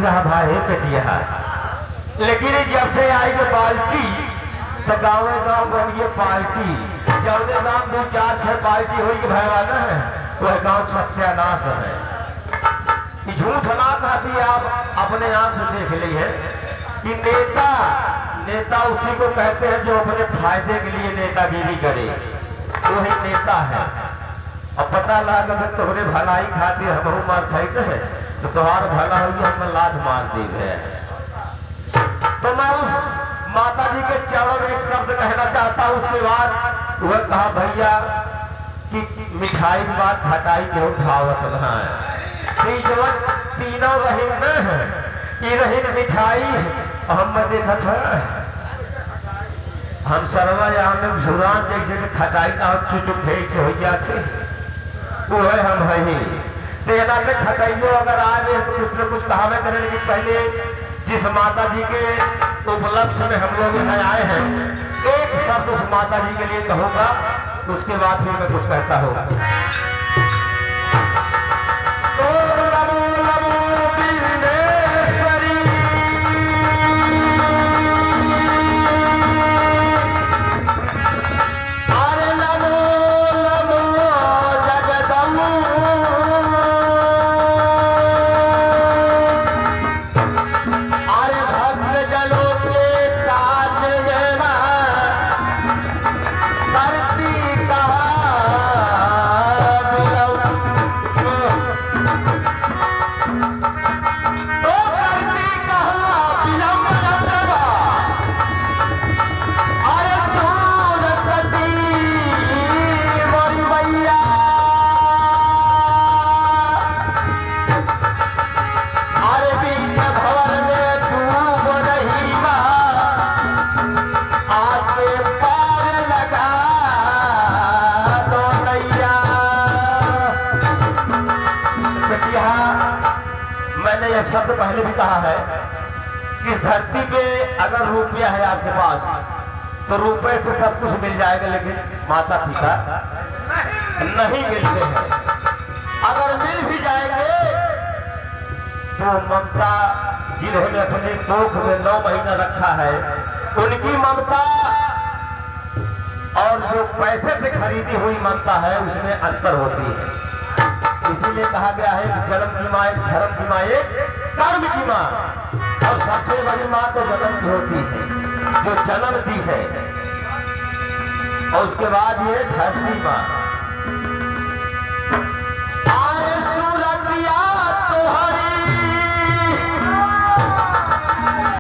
नहीं रहा भाई बेटिया। लेकिन जब से आई जो पार्टी तो गाँव बनिए पार्टी, जब गाँव 2-4-6 पार्टी हुई भैया न है वह गाँव सत्यानाश है। झूठ ना खाती आप अपने आंख से देख ली है कि नेता उसी को कहते हैं जो अपने फायदे के लिए नेतागिरी करे, वही नेता है। अब पता लगा अगर तुम्हारे भलाई खातिर हम मार खाते हैं तो तुम्हारा भला होगी, हम लात मार दी है। तो मैं उस माता जी के चरण में एक शब्द कहना चाहता हूं। उसके बाद वह कहा भैया कि मिठाई की बात खटाई के उठावत है, तीनों रहीन न है, ये रहीन मिठाई हम देखा था हम सरवा यहाँ में झुरान जैसे खटाई का चुचुक हो जाते वो है हम है ही तेना में खटाइयों अगर आ गए तो कुछ न कुछ कहावे करें। लेकिन पहले जिस माता जी के उपलक्ष्य में हम लोग यहाँ आए हैं एक शब्द उस माता जी के लिए कहूँगा, तो उसके बाद फिर मैं कुछ कहता हूँ। मैंने यह शब्द पहले भी कहा है कि धरती पे अगर रुपया है आपके पास तो रुपए से सब कुछ मिल जाएगा, लेकिन माता पिता नहीं मिलते हैं। अगर मिल भी जाएंगे तो ममता जिन्होंने अपने कोख में 9 महीना रखा है उनकी ममता और जो पैसे से खरीदी हुई ममता है उसमें अंतर होती है। इसीलिए कहा गया है कि जन्म की माँ धर्म की माँ कर्म की माँ, और सबसे बड़ी माँ तो जन्म की होती है जो जन्म दी है, और उसके बाद ये धरती माँ।